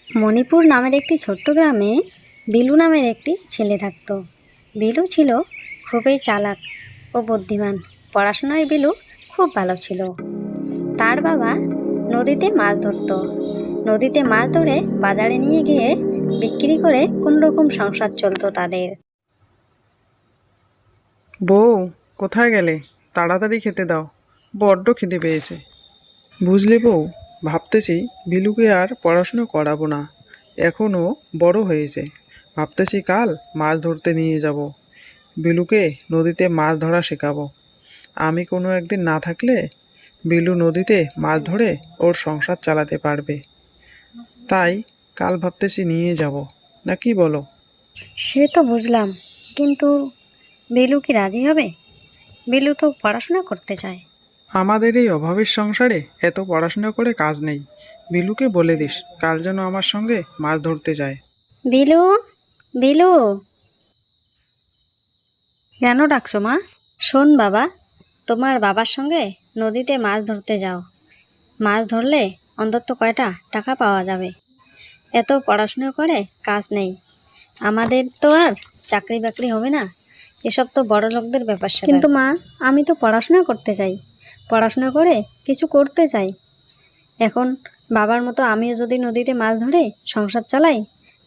মণিপুর নামের একটি ছোট্ট গ্রামে বিলু নামের একটি ছেলে থাকত। বিলু ছিল খুবই চালাক ও বুদ্ধিমান। পড়াশোনায় বিলু খুব ভালো ছিল। তার বাবা নদীতে মাছ ধরত। নদীতে মাছ ধরে বাজারে নিয়ে গিয়ে বিক্রি করে কোনো রকম সংসার চলতো তাদের। বউ, কোথায় গেলে? তাড়াতাড়ি খেতে দাও, বড্ড খিদে পেয়েছে। বুঝলে বউ, ভাবতেছি বিলুকে আর পড়াশুনো করাবো না, এখনও বড় হয়েছে। ভাবতেছি কাল মাছ ধরতে নিয়ে যাব, বিলুকে নদীতে মাছ ধরা শেখাবো। আমি কোনো একদিন না থাকলে বিলু নদীতে মাছ ধরে ওর সংসার চালাতে পারবে। তাই কাল ভাবতেছি নিয়ে যাব, না কি বলো? সে তো বুঝলাম, কিন্তু বিলু কি রাজি হবে? বিলু তো পড়াশোনা করতে চায়। আমাদের এই অভাবের সংসারে এত পড়াশোনা করে কাজ নেই। বিলুকে বলে দিস কাল যেন আমার সঙ্গে মাছ ধরতে যায়। বিলু, বিলু, কেন ডাকছো মা? শোন বাবা, তোমার বাবার সঙ্গে নদীতে মাছ ধরতে যাও। মাছ ধরলে অন্তত কয়টা টাকা পাওয়া যাবে। এত পড়াশুনো করে কাজ নেই, আমাদের তো আর চাকরি বাকরি হবে না। এসব তো বড় লোকদের ব্যাপার। কিন্তু মা, আমি তো পড়াশোনা করতে চাই, পড়াশোনা করে কিছু করতে চাই। এখন বাবার মতো আমিও যদি নদীতে মাছ ধরে সংসার চালাই,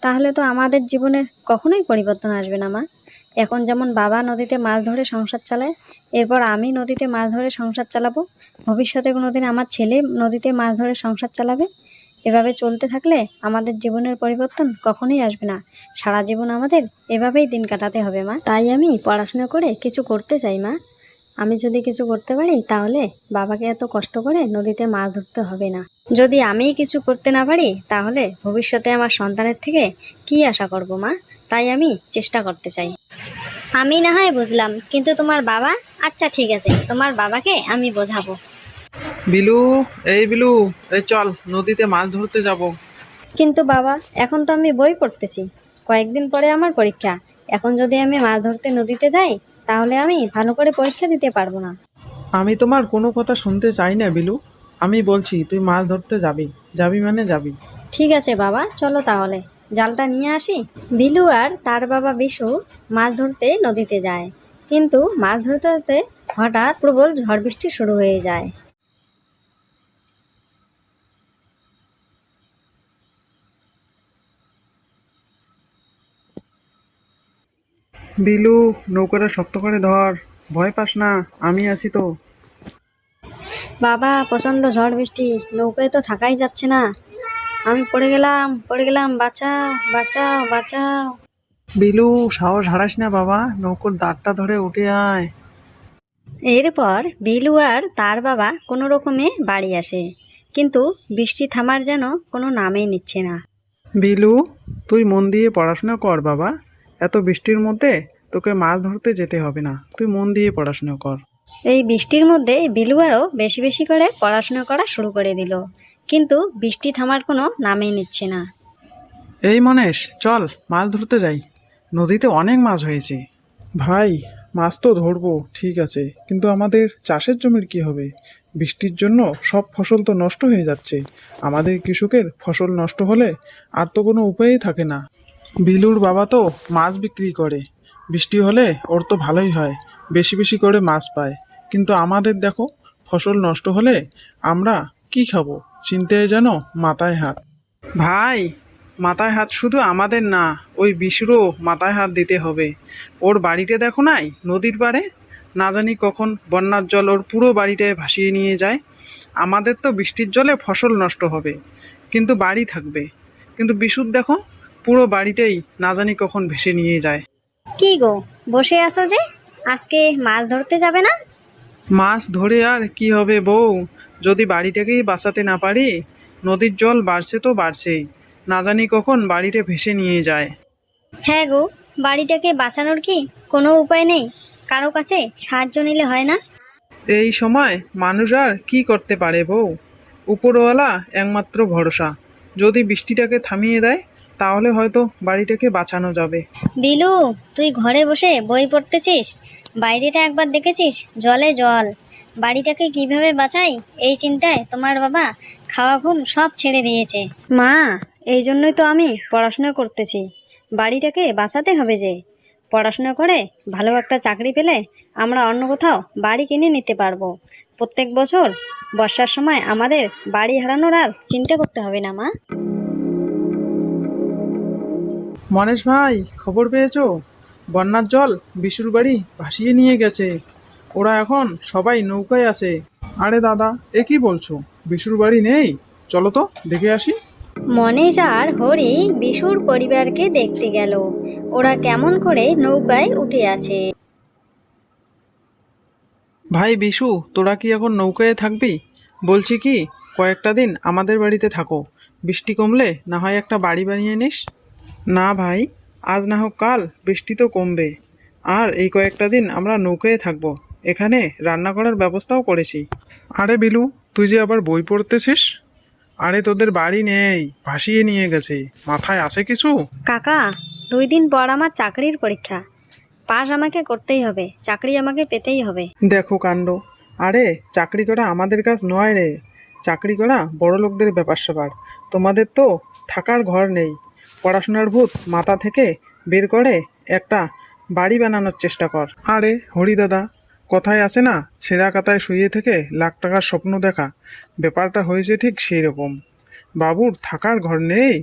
তাহলে তো আমাদের জীবনের কখনোই পরিবর্তন আসবে না মা। এখন যেমন বাবা নদীতে মাছ ধরে সংসার চালায়, এরপর আমি নদীতে মাছ ধরে সংসার চালাবো। ভবিষ্যতে কোনোদিন আমার ছেলে নদীতে মাছ ধরে সংসার চালাবে। এভাবে চলতে থাকলে আমাদের জীবনের পরিবর্তন কখনোই আসবে না। সারা জীবন আমাদের এভাবেই দিন কাটাতে হবে মা। তাই আমি পড়াশোনা করে কিছু করতে চাই মা। আমি যদি কিছু করতে পারি, তাহলে বাবাকে এত কষ্ট করে নদীতে মাছ ধরতে হবে না। যদি আমি কিছু করতে না পারি, তাহলে ভবিষ্যতে আমার সন্তানের থেকে কি আশা করব মা? তাই আমি চেষ্টা করতে চাই। আমি না হয় বুঝলাম, কিন্তু তোমার বাবা? আচ্ছা ঠিক আছে, তোমার বাবাকে আমি বোঝাবো। বিলু, এই বিলু, এই চল নদীতে মাছ ধরতে যাব। কিন্তু বাবা, এখন তো আমি বই পড়তেছি, কয়েকদিন পরে আমার পরীক্ষা। এখন যদি আমি মাছ ধরতে নদীতে যাই, তাহলে আমি ভালো করে পরীক্ষা দিতে পারবো না। আমি তোমার কোনো কথা শুনতে চাই না বিলু। আমি বলছি তুই মাছ ধরতে যাবি, যাবি মানে যাবি। ঠিক আছে বাবা, চলো তাহলে জালটা নিয়ে আসি। বিলু আর তার বাবা বিশু মাছ ধরতে নদীতে যায়। কিন্তু মাছ ধরতে ধরতে হঠাৎ প্রবল ঝড় বৃষ্টি শুরু হয়ে যায়। বিলু, নৌকাটা শক্ত করে ধর, ভয় পাস না, আমি আছি তো। বাবা, প্রচন্ড ঝড় বৃষ্টি, নৌকায় তো থাকাই যাচ্ছে না। আমি পড়ে গেলাম, পড়ে গেলাম, বাঁচাও, বাঁচাও, বাঁচাও। বিলু, সাহস হারাস না বাবা, নৌকোর দাঁড়টা ধরে উঠে আয়। এরপর বিলু আর তার বাবা কোনো রকমে বাড়ি আসে, কিন্তু বৃষ্টি থামার যেন কোনো নামই নিচ্ছে না। বিলু, তুই মন দিয়ে পড়াশোনা কর বাবা, এত বৃষ্টির মধ্যে তোকে মাছ ধরতে যেতে হবে না, তুই মন দিয়ে পড়াশোনা কর। এই বৃষ্টির মধ্যে বিলু আরও বেশি বেশি করে পড়াশোনা করা শুরু করে দিল, কিন্তু বৃষ্টি থামার কোনো নামই নিচ্ছে না। এই মনেশ, চল মাছ ধরতে যাই, নদীতে অনেক মাছ হয়েছে। ভাই, মাছ তো ধরবো ঠিক আছে, কিন্তু আমাদের চাষের জমির কি হবে? বৃষ্টির জন্য সব ফসল তো নষ্ট হয়ে যাচ্ছে। আমাদের কৃষকের ফসল নষ্ট হলে আর তো কোনো উপায়ই থাকে না। বিলুর বাবা তো মাছ বিক্রি করে, বৃষ্টি হলে ওর তো ভালোই হয়, বেশি বেশি করে মাছ পায়। কিন্তু আমাদের দেখো, ফসল নষ্ট হলে আমরা কি খাবো? চিন্তায় যেন মাথায় হাত। ভাই, মাথায় হাত শুধু আমাদের না, ওই বিশুরও মাথায় হাত দিতে হবে। ওর বাড়িতে দেখো নাই নদীর পাড়ে, না জানি কখন বন্যার জল ওর পুরো বাড়িতে ভাসিয়ে নিয়ে যায়। আমাদের তো বৃষ্টির জলে ফসল নষ্ট হবে, কিন্তু বাড়ি থাকবে। কিন্তু বিশুর দেখো, পুরো বাড়িটাই না জানি কখন ভেসে নিয়ে যায়। কি গো, বসে আছো যে? আজকে মাছ ধরতে যাবে না? মাছ ধরে আর কি হবে বউ, যদি বাড়িটাকেই বাঁচাতে না পারি? নদীর জল বাড়ছে তো বাড়ছেই, না জানি কখন বাড়িটা ভেসে নিয়ে যায়। হ্যাঁ গো, বাড়িটাকে বাঁচানোর কি কোনো উপায় নেই? কারো কাছে সাহায্য নিলে হয় না? এই সময় মানুষ আর কি করতে পারে বউ? উপরওয়ালা একমাত্র ভরসা, যদি বৃষ্টিটাকে থামিয়ে দেয় তাহলে হয়তো বাড়িটাকে বাঁচানো যাবে। বিলু, তুই ঘরে বসে বই পড়তেছিস, বাইরেটা একবার দেখেছিস? জলে জল। বাড়িটাকে কিভাবে বাঁচাই, এই চিন্তায় তোমার বাবা খাওয়া ঘুম সব ছেড়ে দিয়েছে। মা, এই জন্যই তো আমি পড়াশোনা করতেছি, বাড়িটাকে বাঁচাতে হবে যে। পড়াশোনা করে ভালো একটা চাকরি পেলে আমরা অন্য কোথাও বাড়ি কিনে নিতে পারবো। প্রত্যেক বছর বর্ষার সময় আমাদের বাড়ি হারানোর আর চিন্তা করতে হবে না মা। মনেশ ভাই, খবর পেয়েছো? বন্যার জল বিশুর বাড়ি ভাসিয়ে নিয়ে গেছে। ওরা এখন সবাই নৌকায় আছে। আরে দাদা, এ কি বলছো? বিশুর বাড়ি নেই? চলো তো দেখে আসি। মনেশ আর হরি বিশুর পরিবারকে দেখতে গেল, ওরা কেমন করে নৌকায় উঠে আছে। ভাই বিশু, তোরা কি এখন নৌকায় থাকবি? বলছি কি, কয়েকটা দিন আমাদের বাড়িতে থাকো। বৃষ্টি কমলে না হয় একটা বাড়ি বানিয়ে নিস। না ভাই, আজ না হোক কাল বৃষ্টি তো কমবে। আর এই কয়েকটা দিন আমরা নৌকায় থাকবো। এখানে রান্না করার ব্যবস্থাও করেছি। আরে বিলু, তুই যে আবার বই পড়তেছিস? আরে তোদের বাড়ি নেই, ভাসিয়ে নিয়ে গেছে। মাথায় আছে কিছু? কাকা, 2 দিন পর আমার চাকরির পরীক্ষা, পাস আমাকে করতেই হবে, চাকরি আমাকে পেতেই হবে। দেখো কাণ্ড। আরে চাকরি করা আমাদের কাজ নয় রে। চাকরি করা বড় লোকদের ব্যাপার স্যাপার। তোমাদের তো থাকার ঘর নেই। পড়াশোনার ভূত মাথা থেকে বের করে একটা বাড়ি বানানোর চেষ্টা কর। আরে হরি দাদা, কথায় আছে না, ছেঁড়া কাতায় শুয়ে থেকে লাখ টাকার স্বপ্ন দেখা? ব্যাপারটা হয়েছে ঠিক সেই রকম। বাবুর থাকার ঘর নেই,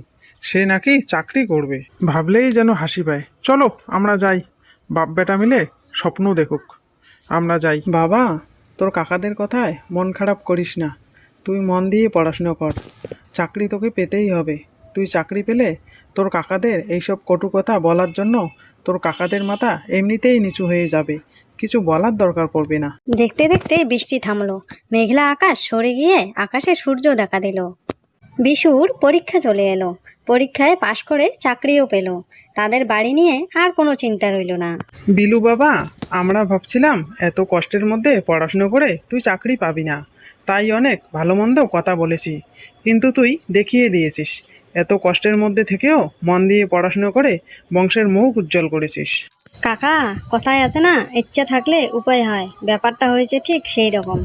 সে নাকি চাকরি করবে। ভাবলেই যেন হাসি পায়। চলো আমরা যাই, বাপ বেটা মিলে স্বপ্ন দেখুক। আমরা যাই। বাবা, তোর কাকাদের কথায় মন খারাপ করিস না। তুই মন দিয়ে পড়াশুনো কর। চাকরি তোকে পেতেই হবে। তুই চাকরি পেলে তোর কাকাদের এইসব কটু কথা বলার জন্য তোর কাকাদের মাথা এমনিতেই নিচু হয়ে যাবে। কিছু বলার দরকার পড়বে না। দেখতে দেখতে বৃষ্টি থামলো, মেঘলা আকাশ সরে গিয়ে আকাশে সূর্য দেখা দিল। বিশুর পরীক্ষা চলে এলো, পরীক্ষায় পাশ করে চাকরিও পেল। তাদের বাড়ি নিয়ে আর কোনো চিন্তা রইল না। বিলু বাবা, আমরা ভাবছিলাম এত কষ্টের মধ্যে পড়াশুনো করে তুই চাকরি পাবি না, তাই অনেক ভালো মন্দ কথা বলেছি। কিন্তু তুই দেখিয়ে দিয়েছিস, এত কষ্টের মধ্যে থেকেও মন দিয়ে পড়াশুনো করে বংশের মুখ উজ্জ্বল করেছিস। কাকা, কথায় আছে না, ইচ্ছা থাকলে উপায় হয়, ব্যাপারটা হয়েছে ঠিক সেই রকম।